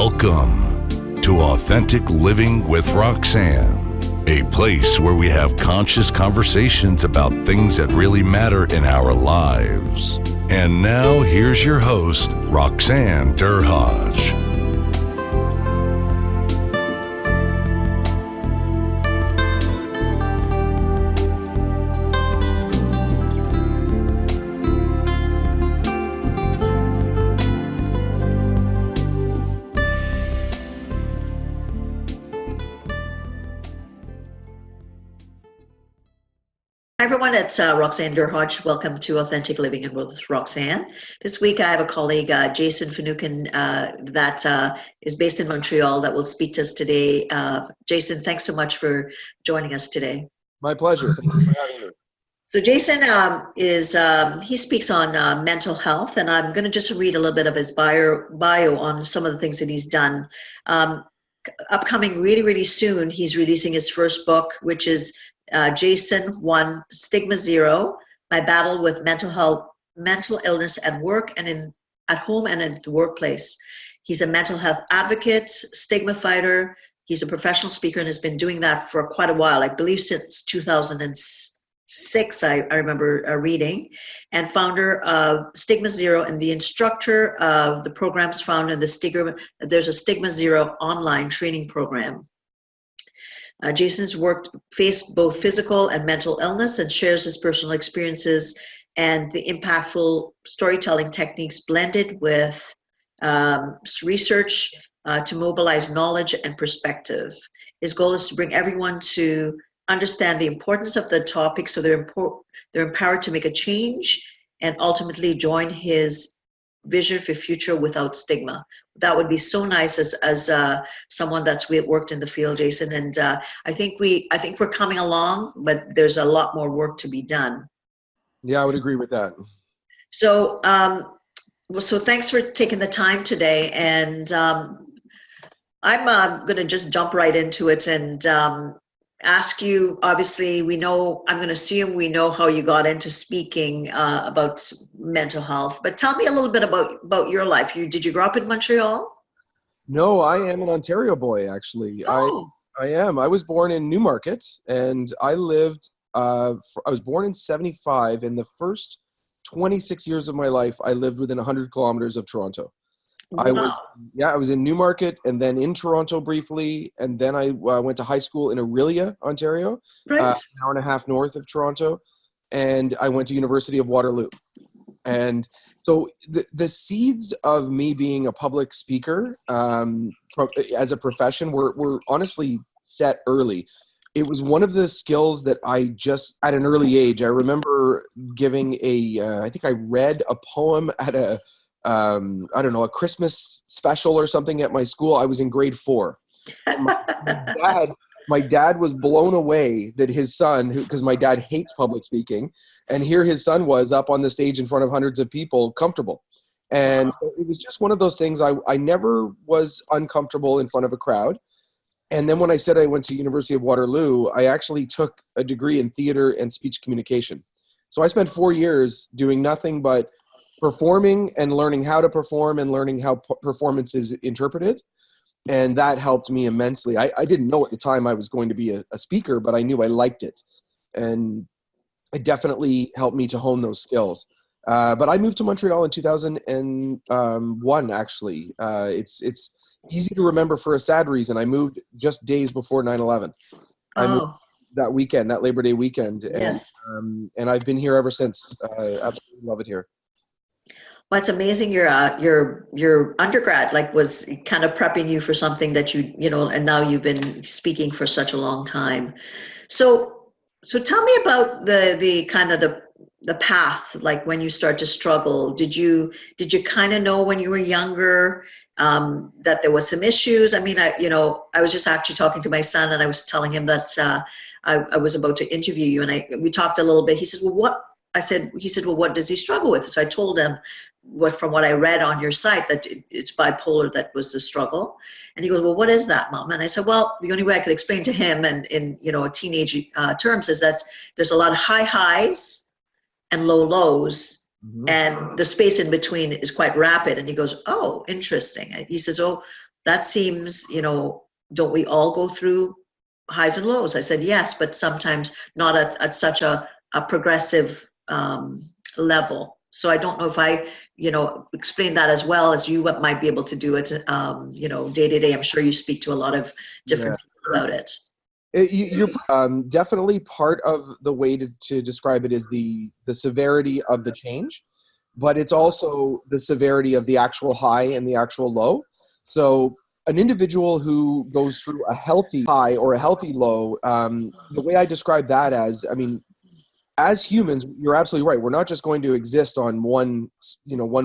Welcome to Authentic Living with Roxanne, a place where we have conscious conversations about things that really matter in our lives. And now here's your host, Roxanne Derhodge. Hi everyone, it's Roxanne Derhodge. Welcome to Authentic Living with Roxanne. This week I have a colleague, Jason Finucan, that is based in Montreal that will speak to us today. Jason, thanks so much for joining us today. My pleasure. Thank you for having me. So Jason he speaks on mental health, and I'm going to just read a little bit of his bio on some of the things that he's done. Upcoming really soon, he's releasing his first book, which is Jason 1, Stigma 0, My Battle with Mental Illness at Work and at home and in the workplace. He's a mental health advocate, stigma fighter. He's a professional speaker and has been doing that for quite a while, I believe since 2006, I remember reading, and founder of Stigma 0 and the instructor of the programs found in there's a Stigma 0 online training program. Jason's faced both physical and mental illness and shares his personal experiences and the impactful storytelling techniques blended with research to mobilize knowledge and perspective. His goal is to bring everyone to understand the importance of the topic so they're empowered to make a change and ultimately join his vision for future without stigma. That would be so nice as someone that's worked in the field, Jason. And I think we're coming along, but there's a lot more work to be done. Yeah, I would agree with that. So, so thanks for taking the time today. And I'm going to just jump right into it and ask you, obviously, I'm going to assume we know how you got into speaking about mental health, but tell me a little bit about your life. Did you grow up in Montreal? No, I am an Ontario boy, actually. Oh. I am. I was born in Newmarket, and I lived, I was born in 75, and the first 26 years of my life, I lived within 100 kilometers of Toronto. Wow. I was in Newmarket and then in Toronto briefly. And then I went to high school in Orillia, Ontario, Right. An hour and a half north of Toronto. And I went to University of Waterloo. And so the seeds of me being a public speaker as a profession were honestly set early. It was one of the skills that I just, at an early age, I remember giving I think I read a poem at a Christmas special or something at my school. I was in grade 4. My dad was blown away that his son, because my dad hates public speaking, and here his son was up on the stage in front of hundreds of people, comfortable. And so it was just one of those things. I never was uncomfortable in front of a crowd. And then when I said I went to University of Waterloo, I actually took a degree in theater and speech communication. So I spent 4 years doing nothing but performing and learning how to perform and learning how performance is interpreted. And that helped me immensely. I didn't know at the time I was going to be a speaker, but I knew I liked it. And it definitely helped me to hone those skills. But I moved to Montreal in 2001, actually. It's easy to remember for a sad reason. I moved just days before 9/11. I moved that weekend, that Labor Day weekend. Yes. And I've been here ever since. Absolutely love it here. Well, it's amazing your undergrad was kind of prepping you for something that and now you've been speaking for such a long time. So tell me about the kind of the path, like when you start to struggle. Did you kind of know when you were younger that there was some issues? I mean, I was just actually talking to my son, and I was telling him that I was about to interview you, and we talked a little bit. He says, "Well, what?" He said, "Well, what does he struggle with?" So I told him from what I read on your site that it's bipolar that was the struggle. And he goes, "Well, what is that, Mom?" And I said, "Well, the only way I could explain to him and in teenage terms is that there's a lot of high highs and low lows, and the space in between is quite rapid." And he goes, "Oh, interesting." He says, "Oh, that seems, don't we all go through highs and lows? I said, yes, but sometimes not at such a progressive level. So I don't know if I, explain that as well as you might be able to do it, day to day. I'm sure you speak to a lot of different people about it. You're definitely part of the way to describe it is the severity of the change, but it's also the severity of the actual high and the actual low. So an individual who goes through a healthy high or a healthy low, the way I describe that as humans, you're absolutely right. We're not just going to exist on one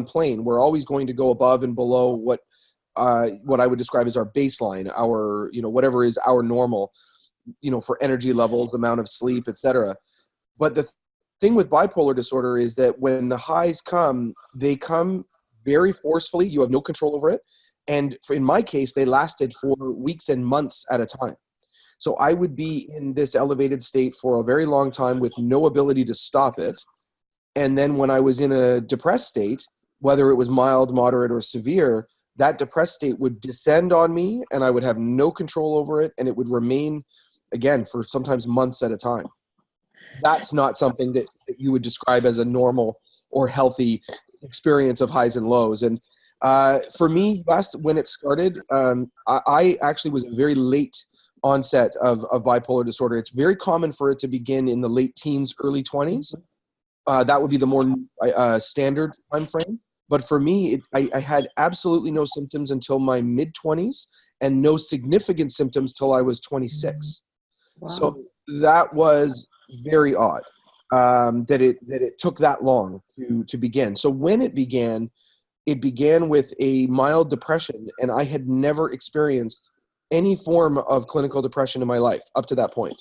plane. We're always going to go above and below what I would describe as our baseline, our, whatever is our normal, for energy levels, amount of sleep, etc. But the thing with bipolar disorder is that when the highs come, they come very forcefully. You have no control over it. And in my case, they lasted for weeks and months at a time. So I would be in this elevated state for a very long time with no ability to stop it. And then when I was in a depressed state, whether it was mild, moderate, or severe, that depressed state would descend on me and I would have no control over it. And it would remain, again, for sometimes months at a time. That's not something that you would describe as a normal or healthy experience of highs and lows. And for me, when it started, I actually was a very late onset of bipolar disorder. It's very common for it to begin in the late teens, early 20s. That would be the more standard time frame. But for me, I had absolutely no symptoms until my mid-20s and no significant symptoms till I was 26. Wow. So that was very odd that it took that long to begin. So when it began with a mild depression, and I had never experienced any form of clinical depression in my life up to that point,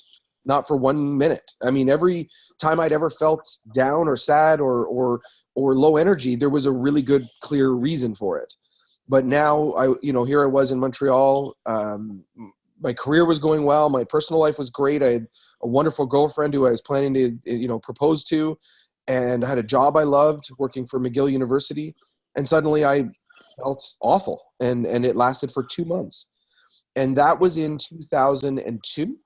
not for 1 minute. I mean, every time I'd ever felt down or sad or low energy, there was a really good, clear reason for it. But now here I was in Montreal. My career was going well. My personal life was great. I had a wonderful girlfriend who I was planning to, propose to, and I had a job I loved working for McGill University. And suddenly I felt awful, and it lasted for 2 months. And that was in 2002.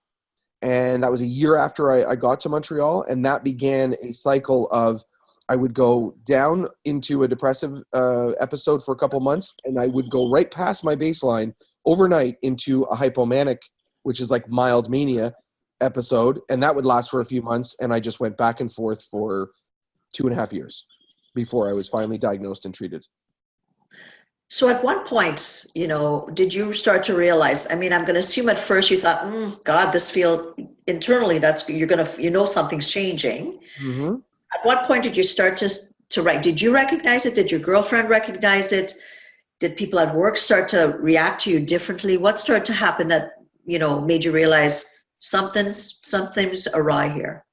And that was a year after I got to Montreal. And that began a cycle of, I would go down into a depressive episode for a couple months, and I would go right past my baseline overnight into a hypomanic, which is like mild mania episode. And that would last for a few months. And I just went back and forth for 2.5 years before I was finally diagnosed and treated. So at what point, did you start to realize, I'm going to assume at first you thought, God, this feel internally, something's changing. Mm-hmm. At what point did you start to write? Did you recognize it? Did your girlfriend recognize it? Did people at work start to react to you differently? What started to happen that, made you realize something's awry here?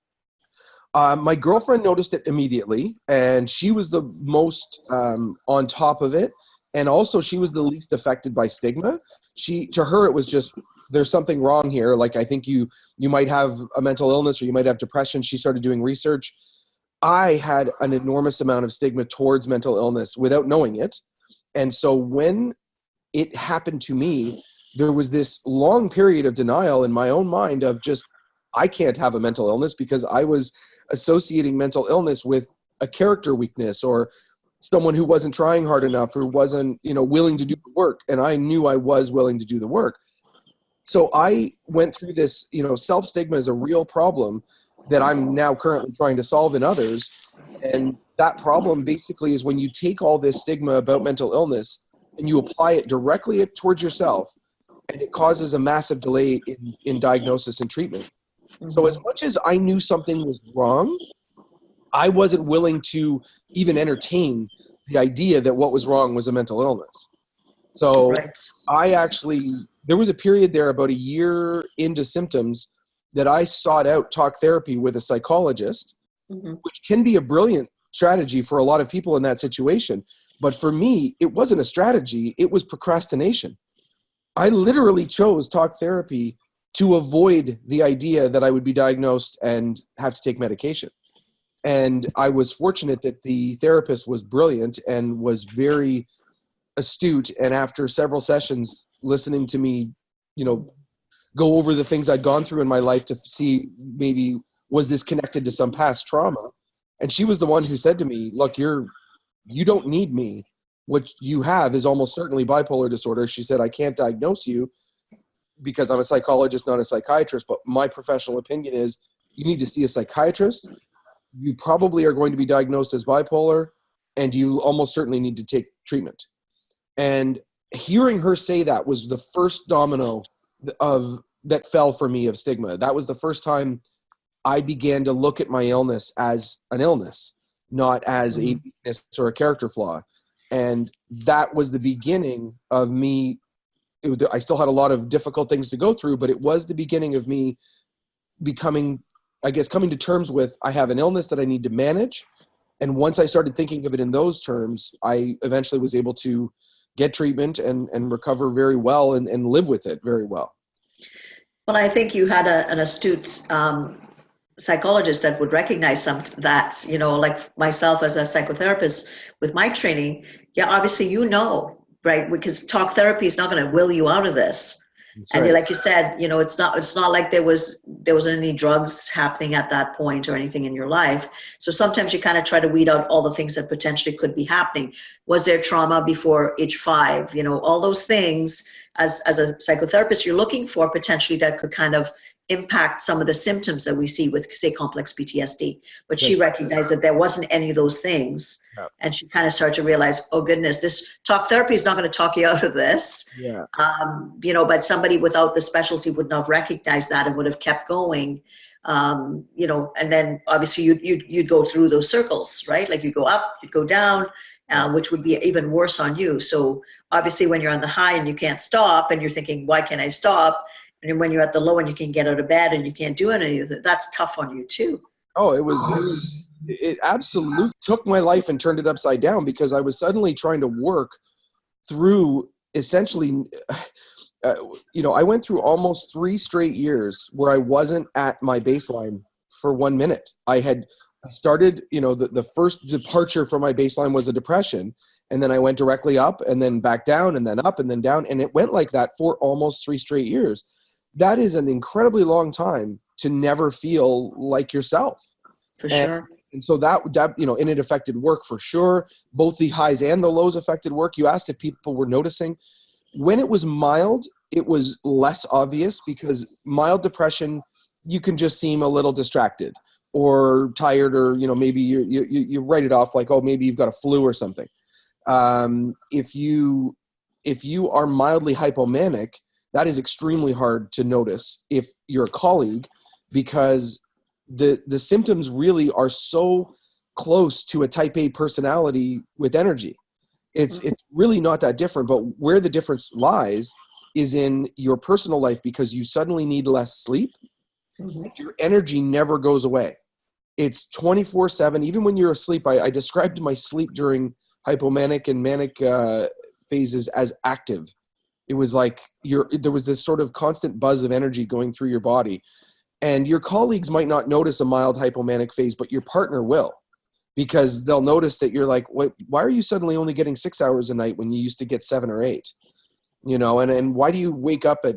My girlfriend noticed it immediately, and she was the most on top of it. And also she was the least affected by stigma. To her, it was just, there's something wrong here. Like, I think you might have a mental illness or you might have depression. She started doing research. I had an enormous amount of stigma towards mental illness without knowing it. And so when it happened to me, there was this long period of denial in my own mind of just, I can't have a mental illness, because I was associating mental illness with a character weakness or someone who wasn't trying hard enough, who wasn't, willing to do the work. And I knew I was willing to do the work. So I went through this, self-stigma is a real problem that I'm now currently trying to solve in others. And that problem basically is when you take all this stigma about mental illness and you apply it directly towards yourself, and it causes a massive delay in diagnosis and treatment. Mm-hmm. So as much as I knew something was wrong, I wasn't willing to even entertain the idea that what was wrong was a mental illness. So right. There was a period there about a year into symptoms that I sought out talk therapy with a psychologist, mm-hmm. which can be a brilliant strategy for a lot of people in that situation. But for me, it wasn't a strategy. It was procrastination. I literally chose talk therapy to avoid the idea that I would be diagnosed and have to take medication. And I was fortunate that the therapist was brilliant and was very astute. And after several sessions, listening to me, go over the things I'd gone through in my life to see maybe was this connected to some past trauma. And she was the one who said to me, look, you don't need me. What you have is almost certainly bipolar disorder. She said, I can't diagnose you because I'm a psychologist, not a psychiatrist, but my professional opinion is you need to see a psychiatrist. You probably are going to be diagnosed as bipolar, and you almost certainly need to take treatment. And hearing her say that was the first domino that fell for me of stigma. That was the first time I began to look at my illness as an illness, not as a weakness or a character flaw. And that was the beginning of me. I still had a lot of difficult things to go through, but it was the beginning of me coming to terms with, I have an illness that I need to manage. And once I started thinking of it in those terms, I eventually was able to get treatment and recover very well and live with it very well. Well, I think you had an astute psychologist that would recognize that, like myself as a psychotherapist with my training, obviously, right? Because talk therapy is not going to will you out of this. That's and right. Like you said, it's not like there wasn't any drugs happening at that point or anything in your life. So sometimes you kind of try to weed out all the things that potentially could be happening. Was there trauma before age 5? All those things as a psychotherapist you're looking for potentially that could kind of impact some of the symptoms that we see with, say, complex PTSD. But she recognized that there wasn't any of those things. Yeah. And she kind of started to realize, oh goodness, this talk therapy is not going to talk you out of this. Yeah. But somebody without the specialty would not have recognized that and would have kept going. And then obviously you'd go through those circles, right? Like you go up, you go down, which would be even worse on you. So obviously when you're on the high and you can't stop and you're thinking, why can't I stop? And when you're at the low and you can get out of bed and you can't do anything, that's tough on you too. Oh, it absolutely took my life and turned it upside down because I was suddenly trying to work through essentially, I went through almost 3 straight years where I wasn't at my baseline for 1 minute. I had started, the first departure from my baseline was a depression. And then I went directly up and then back down and then up and then down. And it went like that for almost 3 straight years. That is an incredibly long time to never feel like yourself. For sure. And so that, and it affected work for sure. Both the highs and the lows affected work. You asked if people were noticing. When it was mild, it was less obvious because mild depression, you can just seem a little distracted or tired or, maybe you write it off like, oh, maybe you've got a flu or something. If you are mildly hypomanic, that is extremely hard to notice if you're a colleague because the symptoms really are so close to a type A personality with energy. It's really not that different, but where the difference lies is in your personal life because you suddenly need less sleep. Mm-hmm. Your energy never goes away. It's 24/7. Even when you're asleep, I described my sleep during hypomanic and manic phases as active. It was like there was this sort of constant buzz of energy going through your body. And your colleagues might not notice a mild hypomanic phase, but your partner will. Because they'll notice that you're like, why are you suddenly only getting 6 hours a night when you used to get 7 or 8? And why do you wake up at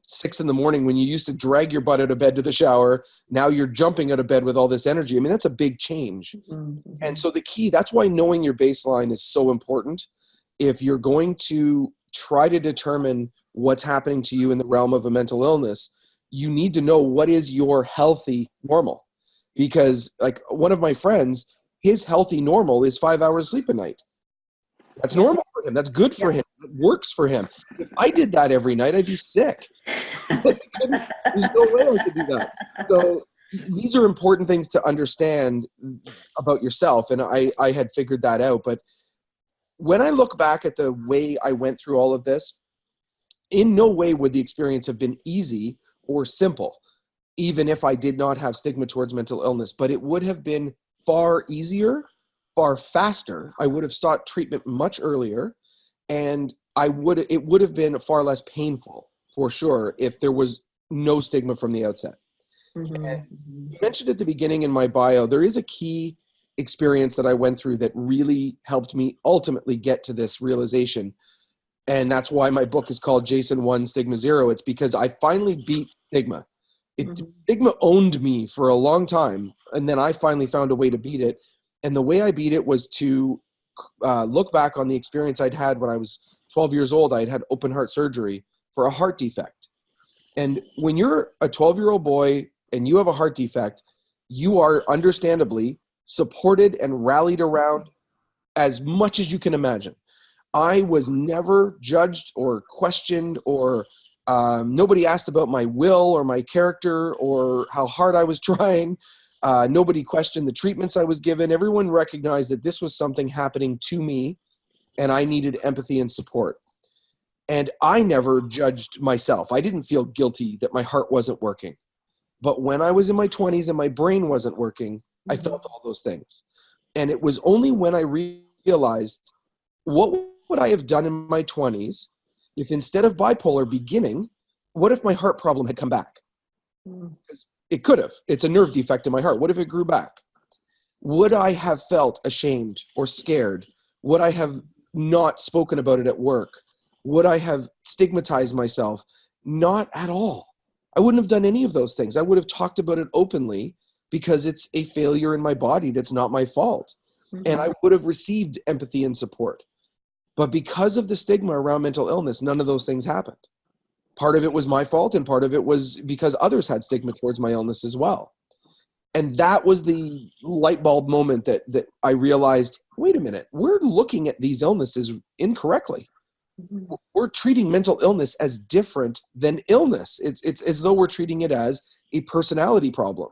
6 a.m. when you used to drag your butt out of bed to the shower? Now you're jumping out of bed with all this energy. I mean, that's a big change. Mm-hmm. And so that's why knowing your baseline is so important. If you're going to try to determine what's happening to you in the realm of a mental illness, you need to know what is your healthy normal. Because like one of my friends, his healthy normal is 5 hours sleep a night. That's normal for him. That's good for him. It works for him. If I did that every night, I'd be sick. There's no way I could do that. So these are important things to understand about yourself. And I had figured that out. But when I look back at the way I went through all of this, in no way would the experience have been easy or simple, even if I did not have stigma towards mental illness. But it would have been far easier, far faster. I would have sought treatment much earlier, and it would have been far less painful for sure if there was no stigma from the outset. Mm-hmm. And you mentioned at the beginning in my bio, there is a key experience that I went through that really helped me ultimately get to this realization. And that's why my book is called Jason 1 Stigma 0. It's because I finally beat stigma. Stigma owned me for a long time, and then I finally found a way to beat it. And the way I beat it was to look back on the experience I'd had when I was 12 years old. I'd had open heart surgery for a heart defect. And when you're a 12-year-old boy and you have a heart defect, you are understandably supported and rallied around as much as you can imagine. I was never judged or questioned, or nobody asked about my will or my character or how hard I was trying. Nobody questioned the treatments I was given. Everyone recognized that this was something happening to me and I needed empathy and support. And I never judged myself. I didn't feel guilty that my heart wasn't working. But when I was in my 20s and my brain wasn't working, I felt all those things. And it was only when I realized, what would I have done in my 20s if instead of bipolar beginning, what if my heart problem had come back? It could have. It's a nerve defect in my heart. What if it grew back? Would I have felt ashamed or scared? Would I have not spoken about it at work? Would I have stigmatized myself? Not at all. I wouldn't have done any of those things. I would have talked about it openly because it's a failure in my body that's not my fault. And I would have received empathy and support. But because of the stigma around mental illness, none of those things happened. Part of it was my fault, and part of it was because others had stigma towards my illness as well. And that was the light bulb moment that I realized, wait a minute, we're looking at these illnesses incorrectly. We're treating mental illness as different than illness. It's as though we're treating it as a personality problem.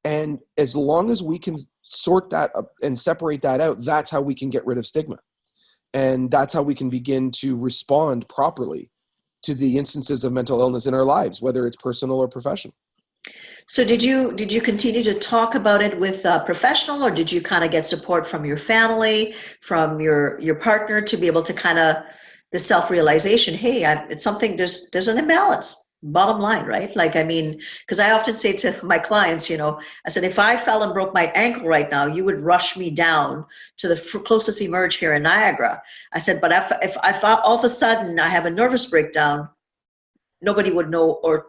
And as long as we can sort that up and separate that out, that's how we can get rid of stigma. And that's how we can begin to respond properly to the instances of mental illness in our lives, whether it's personal or professional. So did you continue to talk about it with a professional, or did you kind of get support from your family, from your partner, to be able to kind of the self-realization, hey, it's something, there's an imbalance, bottom line, right? Like, I mean, because I often say to my clients, I said, if I fell and broke my ankle right now, you would rush me down to the closest emerge here in Niagara. I said, but if all of a sudden I have a nervous breakdown, nobody would know, or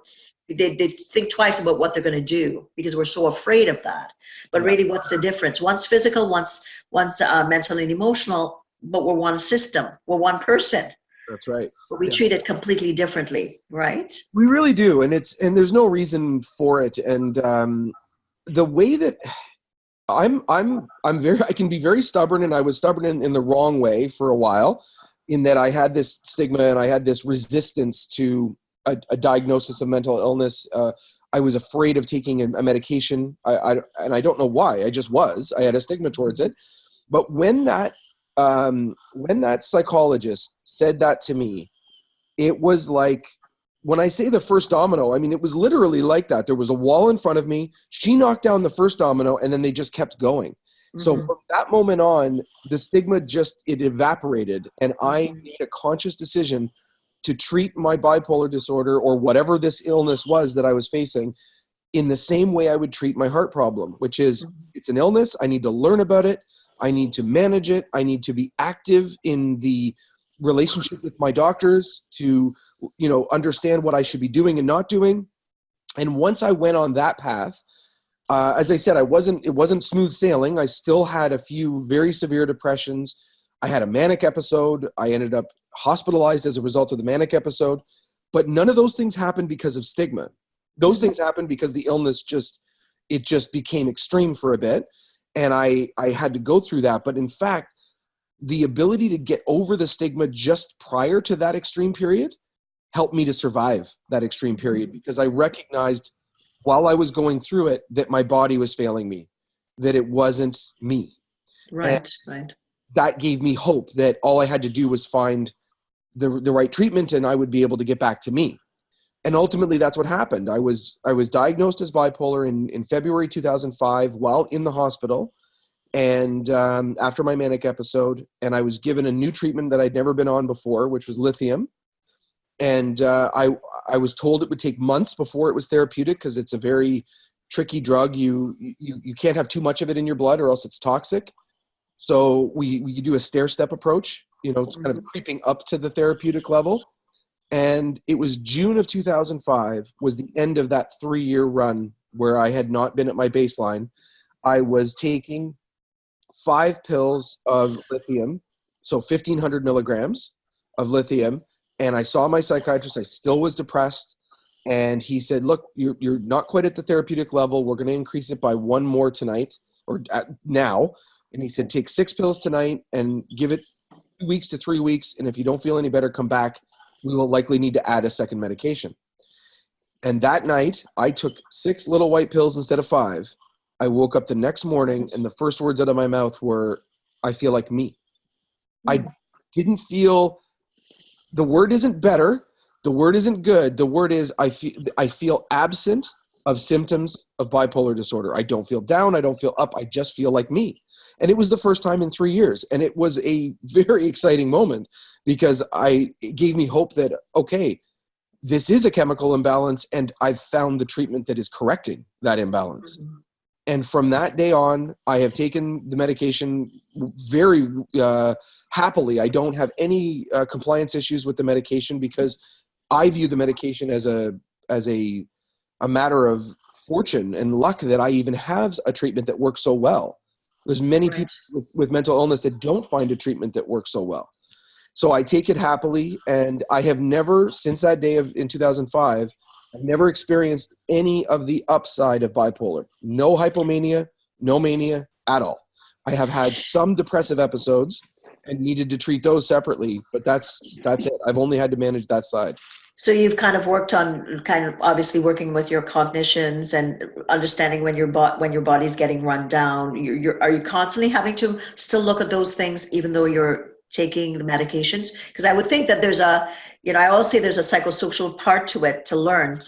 they'd think twice about what they're going to do because we're so afraid of that. But really, what's the difference? One's physical, one's mental and emotional, but we're one system, we're one person. That's right. But we treat it completely differently, right? We really do, and there's no reason for it. And the way that I can be very stubborn, and I was stubborn in the wrong way for a while, in that I had this stigma and I had this resistance to a diagnosis of mental illness. I was afraid of taking a medication, and I don't know why. I just was. I had a stigma towards it. But when that psychologist said that to me, it was like, when I say the first domino, I mean, it was literally like that. There was a wall in front of me. She knocked down the first domino, and then they just kept going. So from that moment on, the stigma it evaporated, and I made a conscious decision to treat my bipolar disorder, or whatever this illness was that I was facing, in the same way I would treat my heart problem, which is, it's an illness. I need to learn about it. I need to manage it. I need to be active in the relationship with my doctors to, understand what I should be doing and not doing. And once I went on that path, as I said, it wasn't smooth sailing. I still had a few very severe depressions. I had a manic episode. I ended up hospitalized as a result of the manic episode. But none of those things happened because of stigma. Those things happened because the illness just became extreme for a bit. And I had to go through that. But in fact, the ability to get over the stigma just prior to that extreme period helped me to survive that extreme period, because I recognized while I was going through it that my body was failing me, that it wasn't me. Right. That gave me hope that all I had to do was find the right treatment and I would be able to get back to me. And ultimately, that's what happened. I was diagnosed as bipolar in February 2005 while in the hospital, and after my manic episode, and I was given a new treatment that I'd never been on before, which was lithium. And I was told it would take months before it was therapeutic, because it's a very tricky drug. You can't have too much of it in your blood or else it's toxic. So we do a stair-step approach. kind of creeping up to the therapeutic level. And it was June of 2005 was the end of that 3-year run where I had not been at my baseline. I was taking 5 pills of lithium, so 1,500 milligrams of lithium. And I saw my psychiatrist. I still was depressed. And he said, look, you're not quite at the therapeutic level. We're going to increase it by 1 more tonight or now. And he said, take 6 pills tonight and give it 2 weeks to 3 weeks. And if you don't feel any better, come back. We will likely need to add a second medication. And that night, I took 6 little white pills instead of 5. I woke up the next morning, and the first words out of my mouth were, I feel like me. I didn't feel, the word isn't better, the word isn't good, the word is I feel absent of symptoms of bipolar disorder. I don't feel down, I don't feel up, I just feel like me. And it was the first time in 3 years. And it was a very exciting moment because it gave me hope that, okay, this is a chemical imbalance and I've found the treatment that is correcting that imbalance. Mm-hmm. And from that day on, I have taken the medication very happily. I don't have any compliance issues with the medication because I view the medication as a matter of fortune and luck that I even have a treatment that works so well. There's many people with mental illness that don't find a treatment that works so well. So I take it happily, and I have never, since that day in 2005, I've never experienced any of the upside of bipolar. No hypomania, no mania at all. I have had some depressive episodes and needed to treat those separately, but that's it. I've only had to manage that side. So you've kind of worked on obviously working with your cognitions and understanding when your body's getting run down. Are you constantly having to still look at those things even though you're taking the medications? Because I would think that there's I always say there's a psychosocial part to it to learn,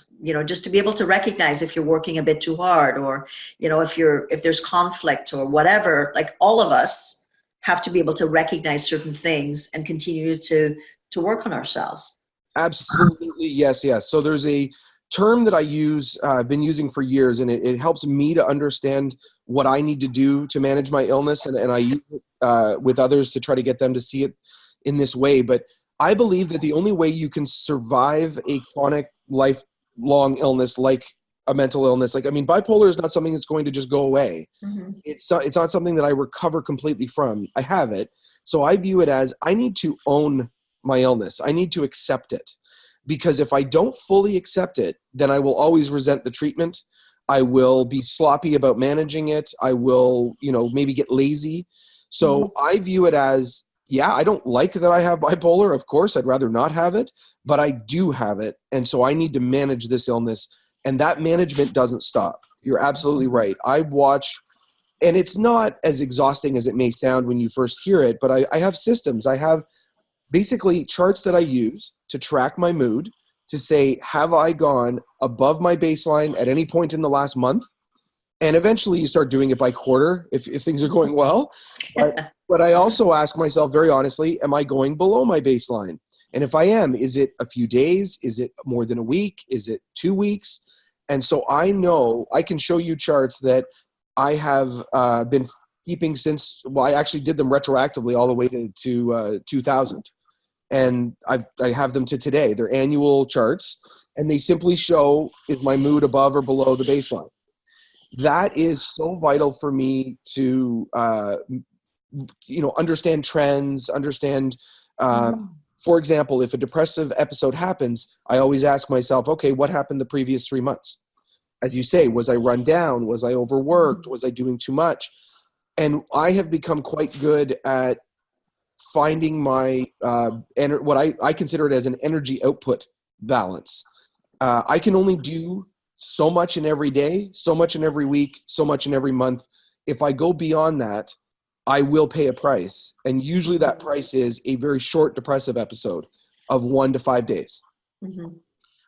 just to be able to recognize if you're working a bit too hard or, if there's conflict or whatever. Like all of us have to be able to recognize certain things and continue to work on ourselves. Absolutely. Yes. So there's a term that I use, I've been using for years, and it helps me to understand what I need to do to manage my illness. And I use it with others to try to get them to see it in this way. But I believe that the only way you can survive a chronic lifelong illness, like a mental illness, bipolar is not something that's going to just go away. Mm-hmm. It's not something that I recover completely from. I have it. So I view it as I need to own my illness. I need to accept it, because if I don't fully accept it, then I will always resent the treatment. I will be sloppy about managing it. I will, maybe get lazy. So I view it as, I don't like that I have bipolar. Of course, I'd rather not have it, but I do have it. And so I need to manage this illness, and that management doesn't stop. You're absolutely right. I watch, and it's not as exhausting as it may sound when you first hear it, but I have systems. I have basically charts that I use to track my mood, to say, have I gone above my baseline at any point in the last month? And eventually you start doing it by quarter if things are going well. But I also ask myself very honestly, am I going below my baseline? And if I am, is it a few days? Is it more than a week? Is it 2 weeks? And so I know I can show you charts that I have been keeping since, I actually did them retroactively all the way to 2000. And I have them to today. They're annual charts, and they simply show, is my mood above or below the baseline? That is so vital for me to, understand trends, understand, for example, if a depressive episode happens, I always ask myself, okay, what happened the previous 3 months? As you say, was I run down? Was I overworked? Was I doing too much? And I have become quite good at finding my what I consider it as an energy output balance. I can only do so much in every day, so much in every week, so much in every month. If I go beyond that, I will pay a price. And usually that price is a very short depressive episode of 1 to 5 days. Mm-hmm.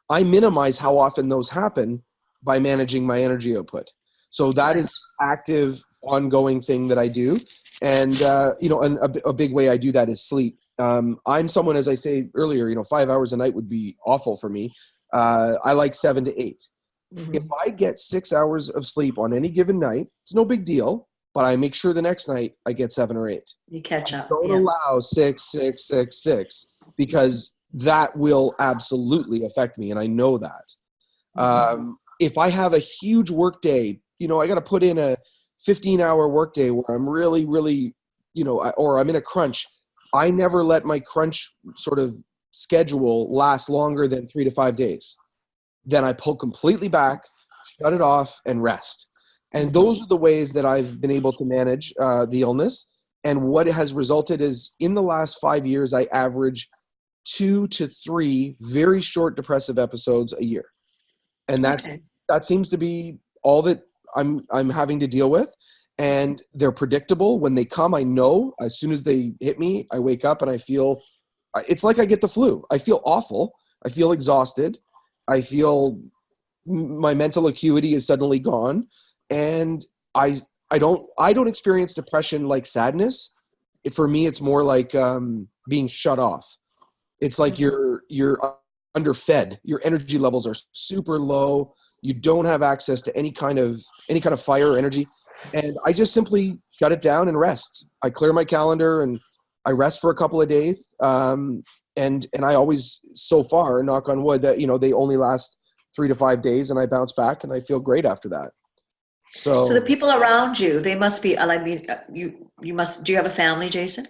I minimize how often those happen by managing my energy output. So that is active, ongoing thing that I do. And, and a big way I do that is sleep. I'm someone, as I say earlier, 5 hours a night would be awful for me. I like 7 to 8. Mm-hmm. If I get 6 hours of sleep on any given night, it's no big deal. but I make sure the next night I get 7 or 8. You catch up. Don't Yeah. allow 6, 6, 6, 6, because that will absolutely affect me, and I know that. If I have a huge work day, I got to put in a 15-hour work day where I'm really, really, or I'm in a crunch. I never let my crunch sort of schedule last longer than 3 to 5 days. Then I pull completely back, shut it off, and rest. And those are the ways that I've been able to manage the illness. And what it has resulted is, in the last 5 years, I average 2 to 3 very short depressive episodes a year. And that seems to be all that I'm having to deal with. And they're predictable. When they come, I know as soon as they hit me, I wake up and I feel, it's like I get the flu. I feel awful. I feel exhausted. I feel my mental acuity is suddenly gone. And I don't experience depression like sadness. For me, it's more like being shut off. It's like you're underfed. Your energy levels are super low. You don't have access to any kind of fire or energy. And I just simply shut it down and rest. I clear my calendar and I rest for a couple of days. And I always, so far, knock on wood, that they only last 3 to 5 days, and I bounce back and I feel great after that. So the people around you, they must be, I mean, you must, do you have a family, Jason?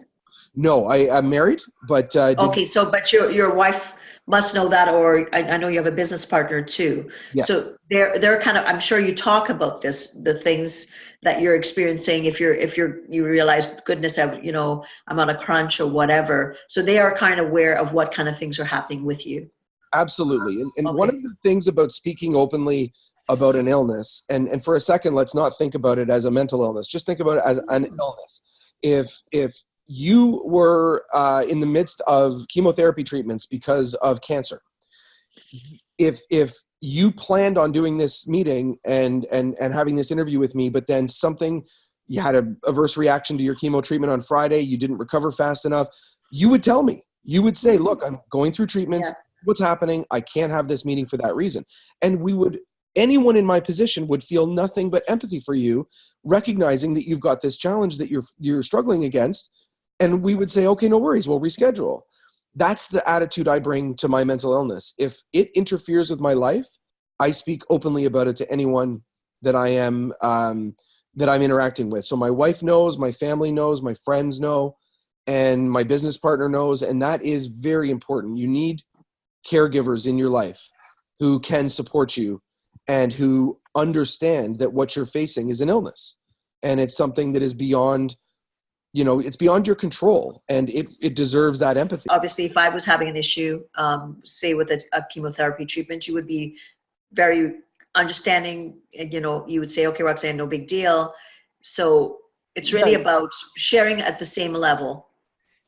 No, I'm married, but okay. So, but your wife must know that, or I know you have a business partner too. Yes. So they're kind of, I'm sure you talk about the things that you're experiencing. If you realize, goodness, I'm on a crunch or whatever. So they are kind of aware of what kind of things are happening with you. Absolutely. And Okay. One of the things about speaking openly about an illness, and for a second, let's not think about it as a mental illness. Just think about it as an illness. If you were in the midst of chemotherapy treatments because of cancer, if you planned on doing this meeting and having this interview with me, but then you had a adverse reaction to your chemo treatment on Friday, you didn't recover fast enough, you would tell me. You would say, look, I'm going through treatments. Yeah. What's happening? I can't have this meeting for that reason. And anyone in my position would feel nothing but empathy for you, recognizing that you've got this challenge that you're struggling against. And we would say, okay, no worries, we'll reschedule. That's the attitude I bring to my mental illness. If it interferes with my life, I speak openly about it to anyone that I'm interacting with. So my wife knows, my family knows, my friends know, and my business partner knows. And that is very important. You need caregivers in your life who can support you and who understand that what you're facing is an illness. And it's something that is beyond, it's beyond your control, and it deserves that empathy. Obviously, if I was having an issue, say with a chemotherapy treatment, you would be very understanding, and you would say, okay, Roxanne, no big deal. So it's really about sharing at the same level.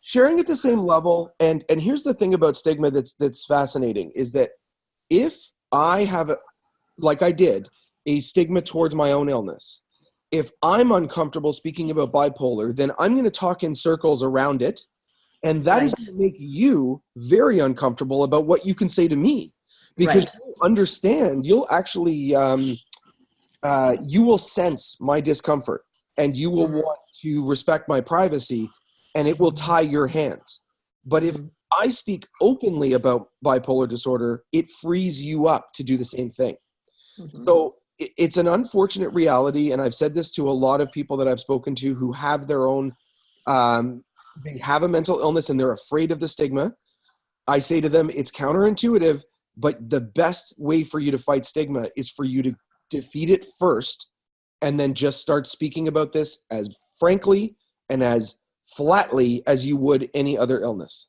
Sharing at the same level. And here's the thing about stigma that's fascinating, is that if I have, like I did, a stigma towards my own illness, if I'm uncomfortable speaking about bipolar, then I'm going to talk in circles around it. And that is going to make you very uncomfortable about what you can say to me. Because you understand, you'll actually, you will sense my discomfort, and you will want to respect my privacy, and it will tie your hands. But if I speak openly about bipolar disorder, it frees you up to do the same thing. So it's an unfortunate reality, and I've said this to a lot of people that I've spoken to who have their own, they have a mental illness and they're afraid of the stigma. I say to them, it's counterintuitive, but the best way for you to fight stigma is for you to defeat it first, and then just start speaking about this as frankly and as flatly as you would any other illness.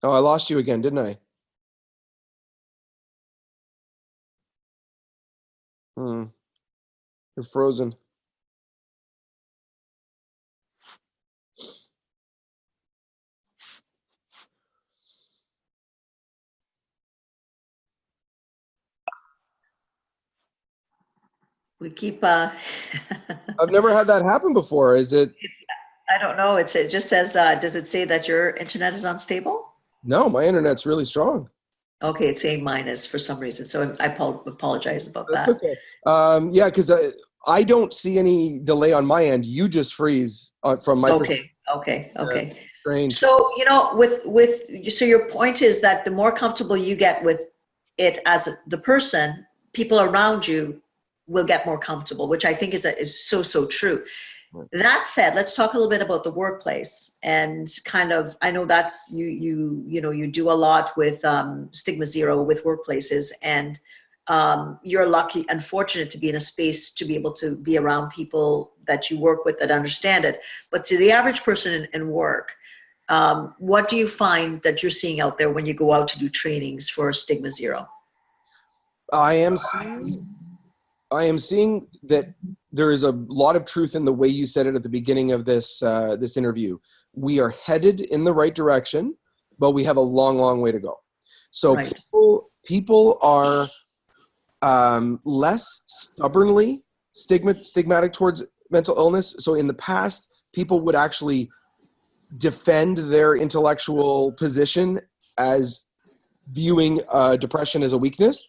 Oh, I lost you again, didn't I? You're frozen. We keep. I've never had that happen before. Is it? I don't know. It just says, does it say that your internet is unstable? No, my internet's really strong. Okay, it's saying mine is for some reason. So I apologize about That's that. okay. Yeah, because I don't see any delay on my end. You just freeze from my perspective. Okay. Strange. So, so your point is that the more comfortable you get with it as the person, people around you will get more comfortable, which I think is so true. Right. That said, let's talk a little bit about the workplace and kind of, I know that's, you do a lot with Stigma Zero with workplaces, and you're lucky and fortunate to be in a space to be able to be around people that you work with that understand it. But to the average person in work, what do you find that you're seeing out there when you go out to do trainings for Stigma Zero? I am seeing that there is a lot of truth in the way you said it at the beginning of this interview. We are headed in the right direction, but we have a long way to go. So right. people are less stubbornly stigmatic towards mental illness. So in the past, people would actually defend their intellectual position as viewing depression as a weakness.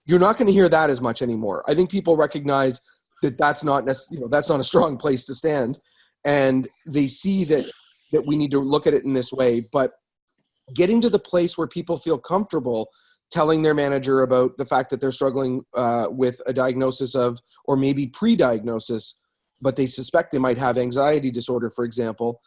You're not going to hear that as much anymore. I think people recognize that that's not a strong place to stand, and they see that we need to look at it in this way. But getting to the place where people feel comfortable telling their manager about the fact that they're struggling with a diagnosis of, or maybe pre-diagnosis, but they suspect they might have anxiety disorder, for example,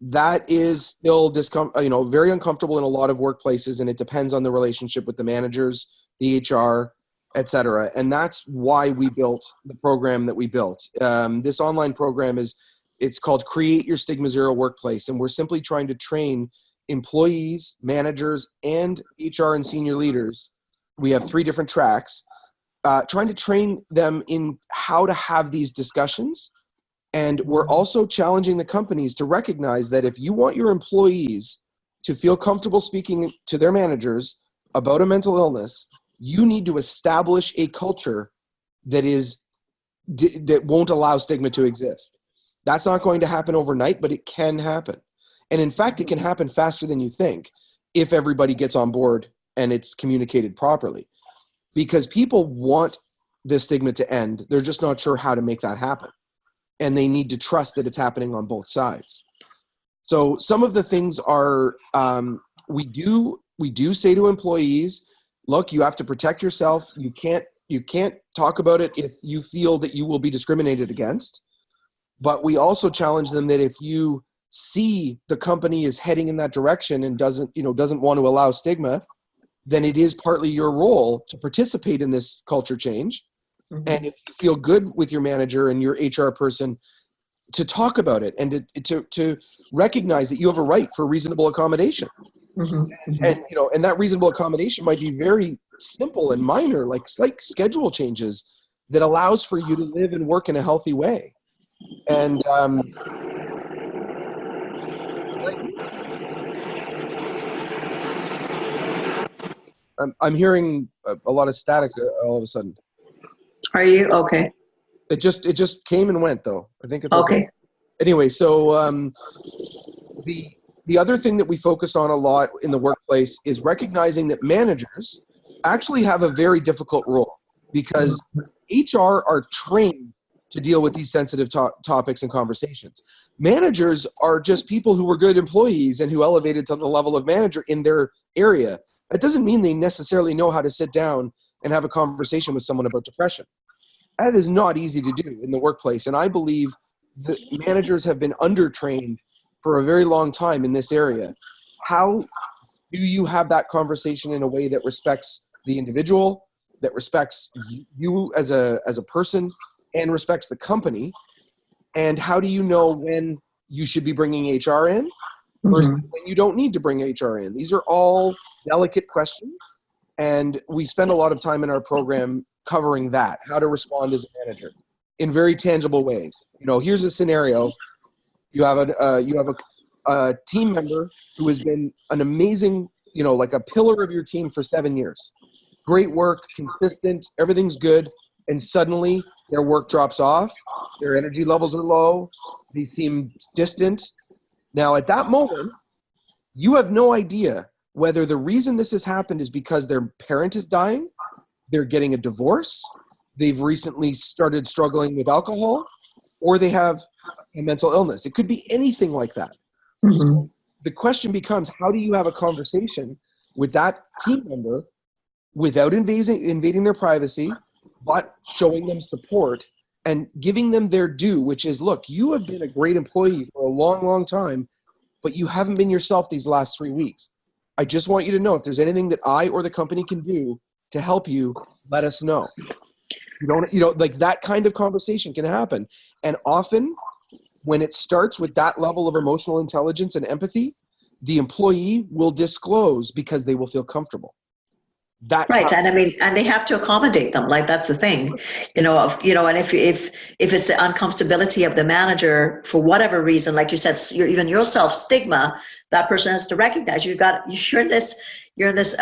that is still very uncomfortable in a lot of workplaces, and it depends on the relationship with the managers, the HR, etc. And that's why we built the program that we built. This online program it's called Create Your Stigma Zero Workplace, and we're simply trying to train employees, managers, and HR and senior leaders. We have 3 different tracks, trying to train them in how to have these discussions. And we're also challenging the companies to recognize that if you want your employees to feel comfortable speaking to their managers about a mental illness, you need to establish a culture that won't allow stigma to exist. That's not going to happen overnight, but it can happen. And in fact, it can happen faster than you think if everybody gets on board and it's communicated properly. Because people want this stigma to end. They're just not sure how to make that happen. And they need to trust that it's happening on both sides. So some of the things are, we do say to employees, look, you have to protect yourself. You can't talk about it if you feel that you will be discriminated against. But we also challenge them that if you see the company is heading in that direction and doesn't want to allow stigma, then it is partly your role to participate in this culture change. Mm-hmm. And if you feel good with your manager and your HR person, to talk about it and to recognize that you have a right for reasonable accommodation. Mm-hmm. And that reasonable accommodation might be very simple and minor, like schedule changes that allows for you to live and work in a healthy way. And I'm hearing a lot of static all of a sudden. Are you okay? It just came and went though. I think it's okay. Anyway, so the other thing that we focus on a lot in the workplace is recognizing that managers actually have a very difficult role, because HR are trained to deal with these sensitive topics and conversations. Managers are just people who were good employees and who elevated to the level of manager in their area. That doesn't mean they necessarily know how to sit down and have a conversation with someone about depression. That is not easy to do in the workplace. And I believe that managers have been undertrained for a very long time in this area. How do you have that conversation in a way that respects the individual, that respects you as a person, and respects the company? And how do you know when you should be bringing HR in versus when you don't need to bring HR in? These are all delicate questions. And we spend a lot of time in our program covering that, how to respond as a manager in very tangible ways. Here's a scenario. You have a team member who has been an amazing, like a pillar of your team for 7 years. Great work, consistent, everything's good. And suddenly their work drops off. Their energy levels are low. They seem distant. Now at that moment, you have no idea whether the reason this has happened is because their parent is dying, they're getting a divorce, they've recently started struggling with alcohol, or they have a mental illness. It could be anything like that. Mhm. The question becomes, how do you have a conversation with that team member without invading their privacy, but showing them support and giving them their due, which is, look, you have been a great employee for a long, long time, but you haven't been yourself these last 3 weeks. I just want you to know if there's anything that I or the company can do to help you, let us know. Like that kind of conversation can happen. And often when it starts with that level of emotional intelligence and empathy, the employee will disclose because they will feel comfortable. That's Right, how. and I mean, and they have to accommodate them. Like that's the thing, and if it's the uncomfortability of the manager for whatever reason, like you said, even yourself stigma, that person has to recognize you're in this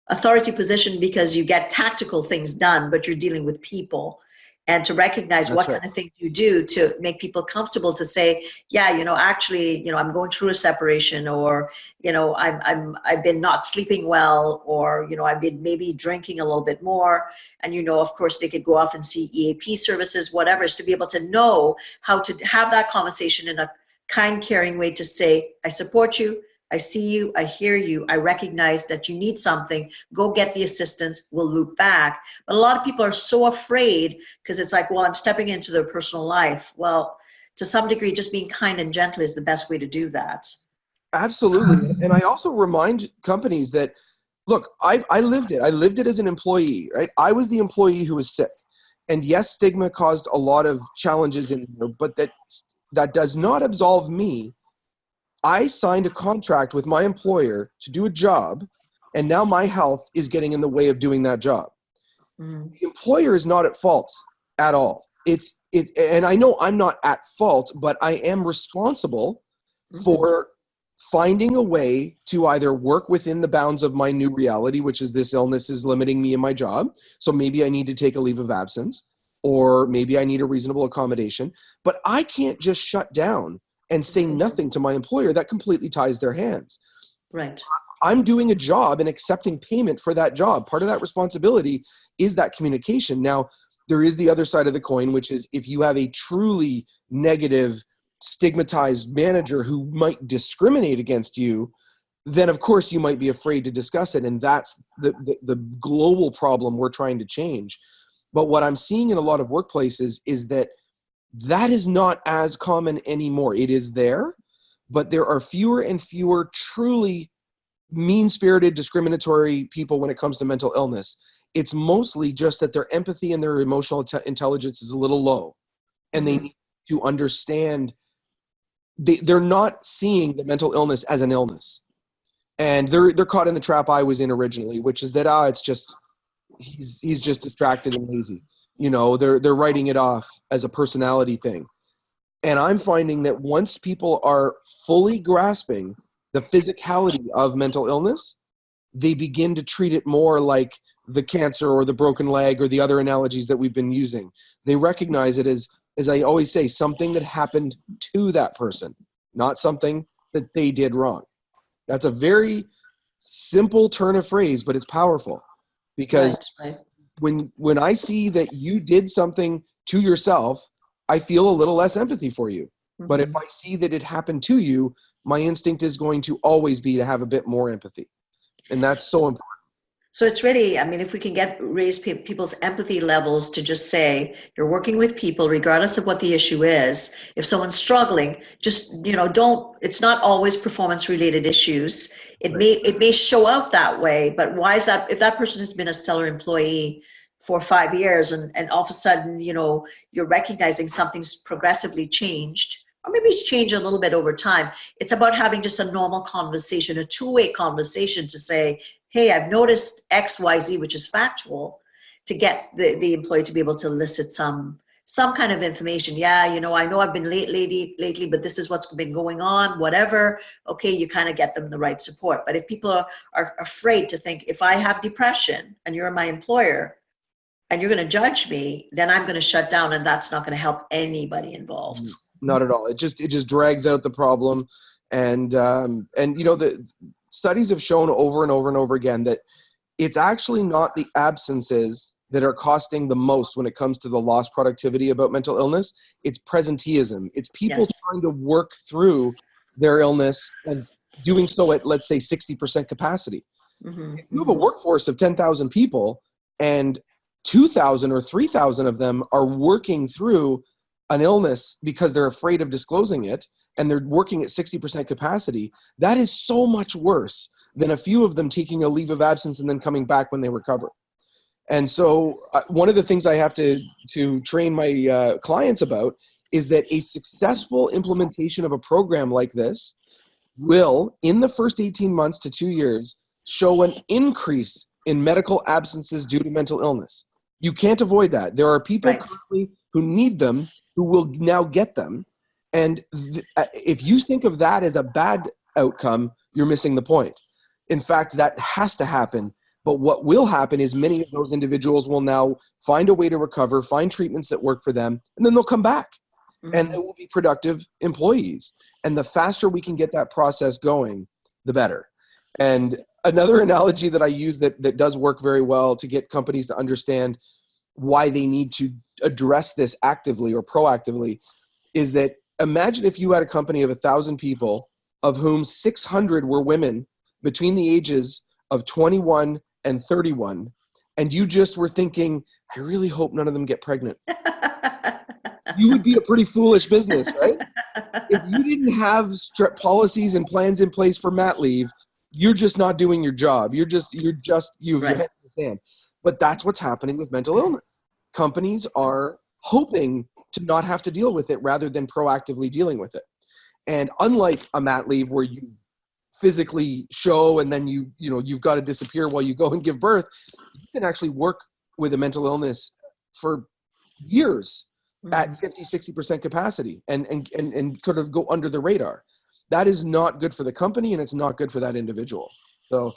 authority position because you get tactical things done, but you're dealing with people. And to recognize That's what right. kind of things you do to make people comfortable to say, yeah, actually, I'm going through a separation, or, I've been not sleeping well, or, I've been maybe drinking a little bit more. And, of course, they could go off and see EAP services, whatever, is to be able to know how to have that conversation in a kind, caring way to say, I support you. I see you, I hear you, I recognize that you need something, go get the assistance, we'll loop back. But a lot of people are so afraid because it's like, well, I'm stepping into their personal life. Well, to some degree, just being kind and gentle is the best way to do that. Absolutely. And I also remind companies that, look, I lived it. I lived it as an employee, right? I was the employee who was sick. And yes, stigma caused a lot of challenges in there, but that does not absolve me. I signed a contract with my employer to do a job, and now my health is getting in the way of doing that job. Mm. The employer is not at fault at all. And I know I'm not at fault, but I am responsible for finding a way to either work within the bounds of my new reality, which is this illness is limiting me in my job. So maybe I need to take a leave of absence, or maybe I need a reasonable accommodation, but I can't just shut down and say nothing to my employer. That completely ties their hands. Right. I'm doing a job and accepting payment for that job. Part of that responsibility is that communication. Now, there is the other side of the coin, which is if you have a truly negative, stigmatized manager who might discriminate against you, then of course you might be afraid to discuss it. And that's the global problem we're trying to change. But what I'm seeing in a lot of workplaces is that is not as common anymore. It is there, but there are fewer and fewer truly mean-spirited, discriminatory people when it comes to mental illness. It's mostly just that their empathy and their emotional intelligence is a little low, and they need to understand they're not seeing the mental illness as an illness, and they're caught in the trap I was in originally, which is that it's just he's just distracted and lazy. They're writing it off as a personality thing. And I'm finding that once people are fully grasping the physicality of mental illness, they begin to treat it more like the cancer or the broken leg or the other analogies that we've been using. They recognize it as I always say, something that happened to that person, not something that they did wrong. That's a very simple turn of phrase, but it's powerful, because Right. when I see that you did something to yourself, I feel a little less empathy for you. But if I see that it happened to you, my instinct is going to always be to have a bit more empathy. And that's so important. So it's really, I mean, if we can raise people's empathy levels to just say, you're working with people, regardless of what the issue is. If someone's struggling, just, it's not always performance related issues. It may show out that way, but why is that? If that person has been a stellar employee for 5 years and all of a sudden, you're recognizing something's progressively changed, or maybe it's changed a little bit over time. It's about having just a normal conversation, a two-way conversation to say, hey, I've noticed X, Y, Z, which is factual, to get the employee to be able to elicit some kind of information. Yeah, I know I've been late lately, but this is what's been going on, whatever. Okay, you kind of get them the right support. But if people are afraid to think, if I have depression and you're my employer and you're going to judge me, then I'm going to shut down, and that's not going to help anybody involved. Not at all. It just drags out the problem. And the studies have shown over and over and over again that it's actually not the absences that are costing the most when it comes to the lost productivity about mental illness. It's presenteeism. It's people trying to work through their illness and doing so at, let's say, 60% capacity. If you have a workforce of 10,000 people and 2,000 or 3,000 of them are working through an illness because they're afraid of disclosing it, and they're working at 60% capacity, that is so much worse than a few of them taking a leave of absence and then coming back when they recover. And so one of the things I have to train my clients about is that a successful implementation of a program like this will, in the first 18 months to 2 years, show an increase in medical absences due to mental illness. You can't avoid that. There are people currently who need them who will now get them. And if you think of that as a bad outcome, you're missing the point. In fact, that has to happen. But what will happen is many of those individuals will now find a way to recover, find treatments that work for them, and then they'll come back. And they will be productive employees. And the faster we can get that process going, the better. And another analogy that I use that does work very well to get companies to understand why they need to address this actively or proactively is that imagine if you had a company of 1,000 people, of whom 600 were women between the ages of 21 and 31, and you just were thinking, I really hope none of them get pregnant. You would be a pretty foolish business, right? If you didn't have policies and plans in place for mat leave, you're just not doing your job. You've your head in the sand. But that's what's happening with mental illness. Companies are hoping to not have to deal with it rather than proactively dealing with it. And unlike a mat leave where you physically show and then you've got to disappear while you go and give birth, you can actually work with a mental illness for years at 50-60% capacity and could have go under the radar. That is not good for the company, and it's not good for that individual. So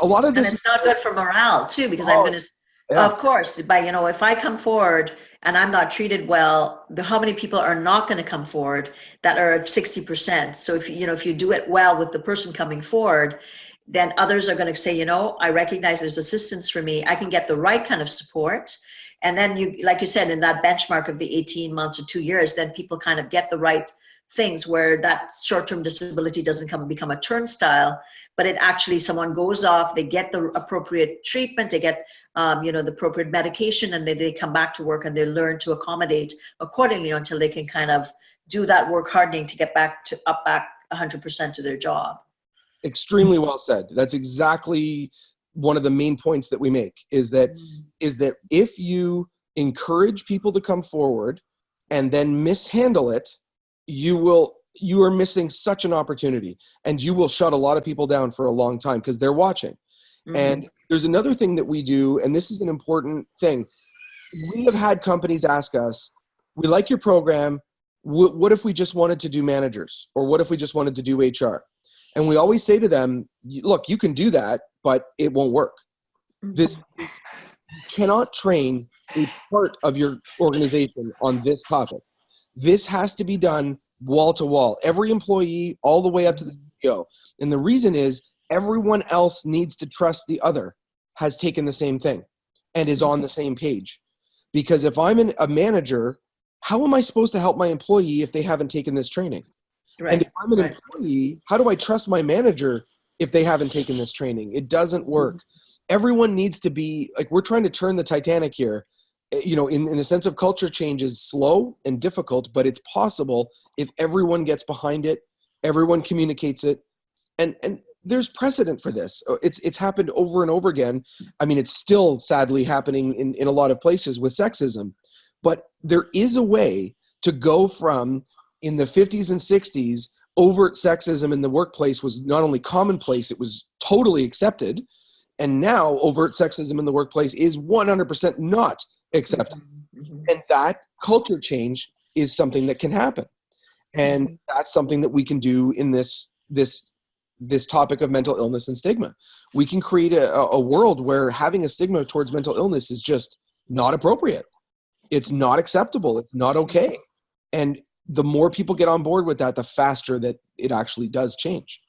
a lot of this, and it's not good for morale too, because I'm going to, of course, but if I come forward and I'm not treated well, how many people are not going to come forward that are at 60%? So if you do it well with the person coming forward, then others are going to say, I recognize there's assistance for me. I can get the right kind of support. And then like you said, in that benchmark of the 18 months or 2 years, then people kind of get the right things where that short-term disability doesn't become a turnstile, but it actually, someone goes off, they get the appropriate treatment, they get the appropriate medication, and they come back to work and they learn to accommodate accordingly until they can kind of do that work hardening to get back 100% to their job. Extremely well said. That's exactly one of the main points that we make is that if you encourage people to come forward and then mishandle it, you are missing such an opportunity, and you will shut a lot of people down for a long time because they're watching. And there's another thing that we do, and this is an important thing. We have had companies ask us, we like your program. What if we just wanted to do managers, or what if we just wanted to do HR? And we always say to them, look, you can do that, but it won't work. You cannot train a part of your organization on this topic. This has to be done wall to wall, every employee all the way up to the CEO. And the reason is everyone else needs to trust the other has taken the same thing and is on the same page. Because if I'm a manager, how am I supposed to help my employee if they haven't taken this training? Right. And if I'm an employee, how do I trust my manager if they haven't taken this training? It doesn't work. Everyone needs to be, like, we're trying to turn the Titanic here. In the sense of culture change is slow and difficult, but it's possible if everyone gets behind it, everyone communicates it, and there's precedent for this. It's happened over and over again. I mean, it's still sadly happening in a lot of places with sexism, but there is a way to go from, in the 50s and 60s, overt sexism in the workplace was not only commonplace, it was totally accepted. And now overt sexism in the workplace is 100% not accepted. And that culture change is something that can happen. And that's something that we can do in this topic of mental illness and stigma. We can create a world where having a stigma towards mental illness is just not appropriate. It's not acceptable. It's not okay. And the more people get on board with that, the faster that it actually does change.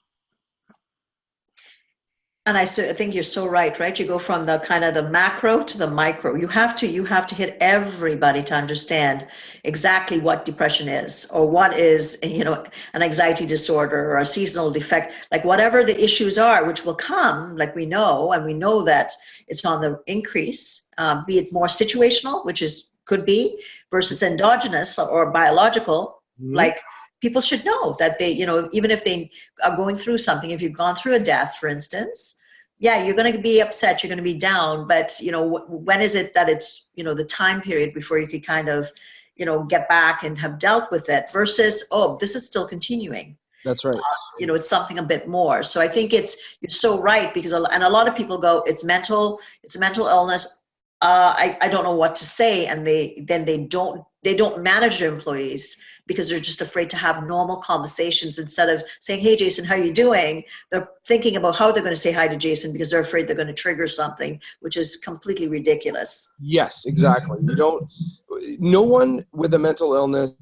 And I think you're so right? You go from the kind of the macro to the micro. You have to hit everybody to understand exactly what depression is, or what is, an anxiety disorder or a seasonal defect, like whatever the issues are, which will come, like we know, and we know that it's on the increase, be it more situational, which is could be, versus endogenous or biological, Mhm. like people should know that they, even if they are going through something, if you've gone through a death, for instance, yeah, you're going to be upset, you're going to be down, but when is it that it's, the time period before you could kind of, get back and have dealt with it, versus, oh, this is still continuing. That's right. It's something a bit more. So I think you're so right, because and a lot of people go, it's a mental illness. I don't know what to say, and they don't manage their employees because they're just afraid to have normal conversations. Instead of saying, hey Jason, how you doing, they're thinking about how they're going to say hi to Jason because they're afraid they're going to trigger something, which is completely ridiculous. Yes, exactly. No one with a mental illness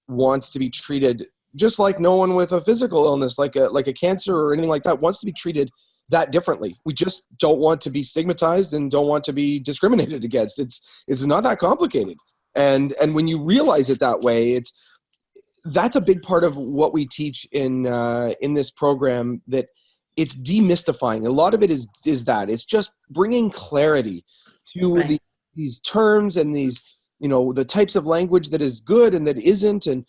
wants to be treated just like no one with a physical illness, like a cancer or anything like that, wants to be treated that differently. We just don't want to be stigmatized and don't want to be discriminated against. It's not that complicated. And when you realize it that way, that's a big part of what we teach in this program, that it's demystifying. A lot of it is that it's just bringing clarity to Right. these terms and these, the types of language that is good and that isn't. And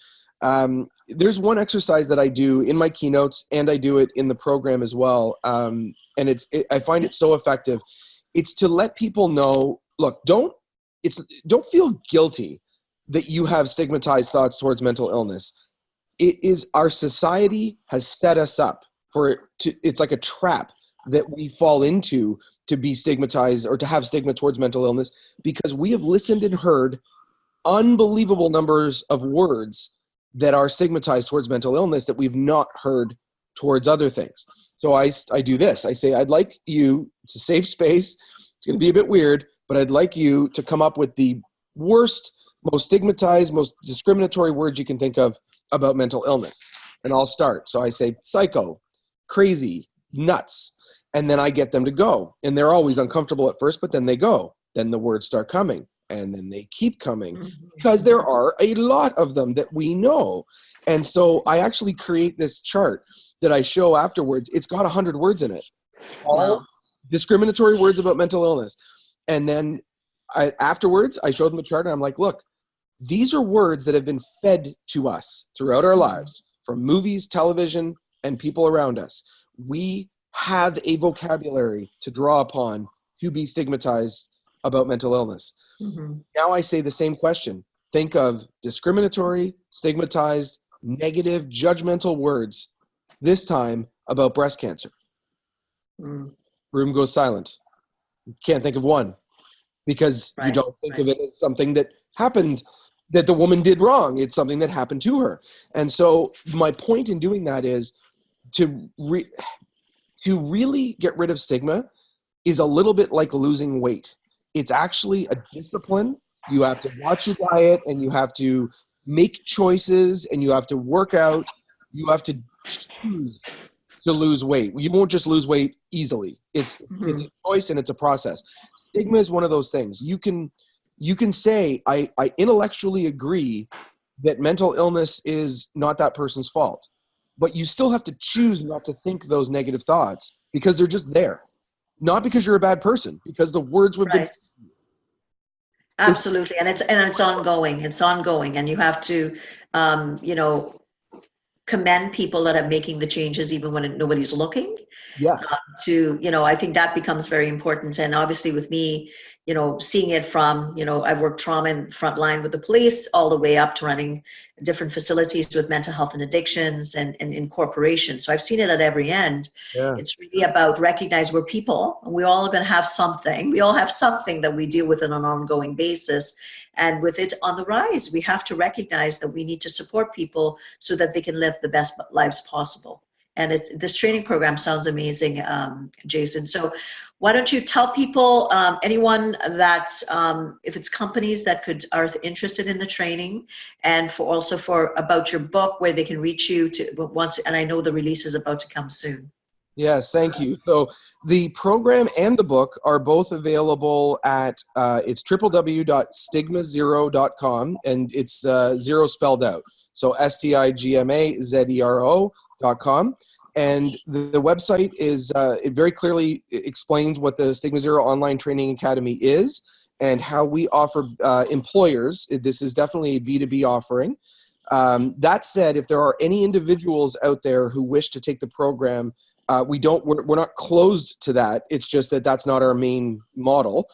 there's one exercise that I do in my keynotes, and I do it in the program as well. And I find it so effective. It's to let people know, look, don't feel guilty that you have stigmatized thoughts towards mental illness. It is our society has set us up it's like a trap that we fall into, to be stigmatized or to have stigma towards mental illness, because we have listened and heard unbelievable numbers of words that are stigmatized towards mental illness that we've not heard towards other things. So I do this. I say, I'd like you, it's a safe space, it's going to be a bit weird, but I'd like you to come up with the worst, most stigmatized, most discriminatory words you can think of about mental illness. And I'll start. So I say psycho, crazy, nuts. And then I get them to go. And they're always uncomfortable at first, but then they go. Then the words start coming. And then they keep coming, because there are a lot of them that we know. And so I actually create this chart that I show afterwards. It's got 100 words in it. All Wow. discriminatory words about mental illness. And then afterwards, I show them the chart, and I'm like, look, these are words that have been fed to us throughout our lives from movies, television, and people around us. We have a vocabulary to draw upon to be stigmatized about mental illness. Mm-hmm. Now I say the same question. Think of discriminatory, stigmatized, negative, judgmental words, this time about breast cancer. Room goes silent. Can't think of one, because you Right. don't think of it as something that happened, that the woman did wrong. It's something that happened to her. And so my point in doing that is to really get rid of stigma is a little bit like losing weight. It's actually a discipline. You have to watch your diet, and you have to make choices, and you have to work out. You have to choose to lose weight. You won't just lose weight easily. It's a choice, and it's a process. Stigma is one of those things. You can say, I intellectually agree that mental illness is not that person's fault, but you still have to choose not to think those negative thoughts, because they're just there. Not because you're a bad person, because the words would Right. be. Absolutely. And it's ongoing. It's ongoing. And you have to, you know, commend people that are making the changes even when nobody's looking. Yes. I think that becomes very important. And obviously with me, seeing it from, I've worked trauma in frontline with the police all the way up to running different facilities with mental health and addictions and in corporations. So I've seen it at every end. Yeah. It's really about recognize we're people, and we all are going to have something. We all have something that we deal with on an ongoing basis. And with it on the rise, we have to recognize that we need to support people so that they can live the best lives possible. And this training program sounds amazing, Jason. So why don't you tell people, anyone that, if it's companies that are interested in the training, and about your book, where they can reach you to once, and I know the release is about to come soon. Yes, thank you. So the program and the book are both available at it's www.stigmazero.com, and it's zero spelled out. So STIGMAZERO.com. And the website is it very clearly explains what the Stigma Zero Online Training Academy is and how we offer employers. This is definitely a B2B offering. That said, if there are any individuals out there who wish to take the program, we're not closed to that. It's just that that's not our main model.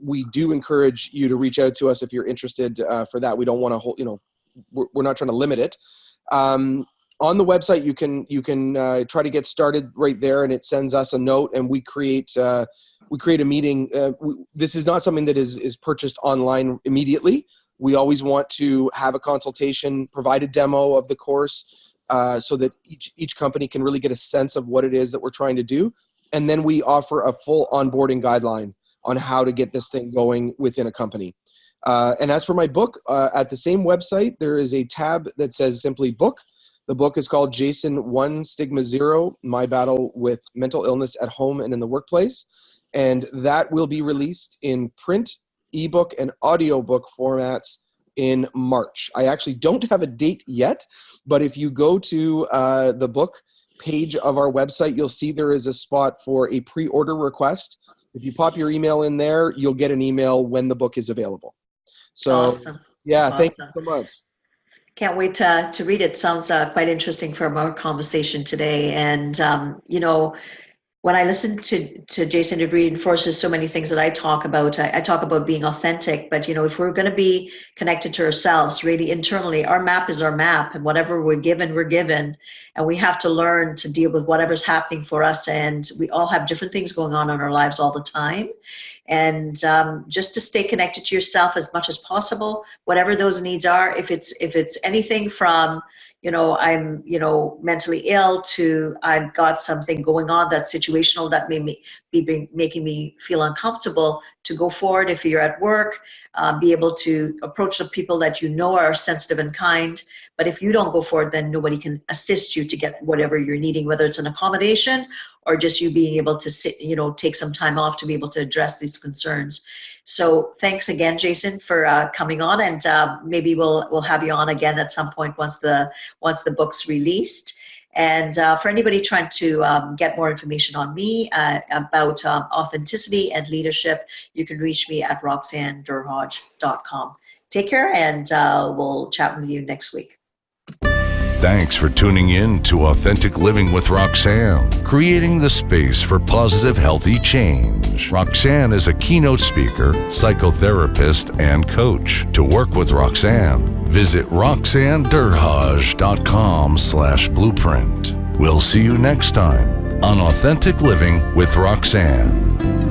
We do encourage you to reach out to us if you're interested for that. We don't want to hold, we're not trying to limit it. On the website, you can try to get started right there, and it sends us a note, and we create a meeting. This is not something that is purchased online immediately. We always want to have a consultation, provide a demo of the course, so that each company can really get a sense of what it is that we're trying to do. And then we offer a full onboarding guideline on how to get this thing going within a company. And as for my book, at the same website, there is a tab that says simply book. The book is called Jason 1 Stigma Zero, My Battle with Mental Illness at Home and in the Workplace. And that will be released in print, ebook, and audiobook formats in March. I actually don't have a date yet, but if you go to the book page of our website, you'll see there is a spot for a pre-order request. If you pop your email in there, you'll get an email when the book is available. So, Awesome. Yeah, Awesome. Thank you so much. Can't wait to read it. Sounds quite interesting from our conversation today. And, when I listen to Jason, it reinforces so many things that I talk about. I talk about being authentic, but if we're going to be connected to ourselves, really internally, our map is our map, and whatever we're given, and we have to learn to deal with whatever's happening for us. And we all have different things going on in our lives all the time. And just to stay connected to yourself as much as possible, whatever those needs are. If it's anything from I'm, mentally ill to I've got something going on that's situational that may be making me feel uncomfortable, to go forward. If you're at work, be able to approach the people that are sensitive and kind. But if you don't go forward, then nobody can assist you to get whatever you're needing, whether it's an accommodation or just you being able to sit, take some time off to be able to address these concerns. So thanks again, Jason, for coming on, and maybe we'll have you on again at some point once the book's released. And for anybody trying to get more information on me about authenticity and leadership, you can reach me at roxannedurhage.com. Take care, and we'll chat with you next week. Thanks for tuning in to Authentic Living with Roxanne, creating the space for positive, healthy change. Roxanne is a keynote speaker, psychotherapist, and coach. To work with Roxanne, visit roxannedurhage.com/blueprint. We'll see you next time on Authentic Living with Roxanne.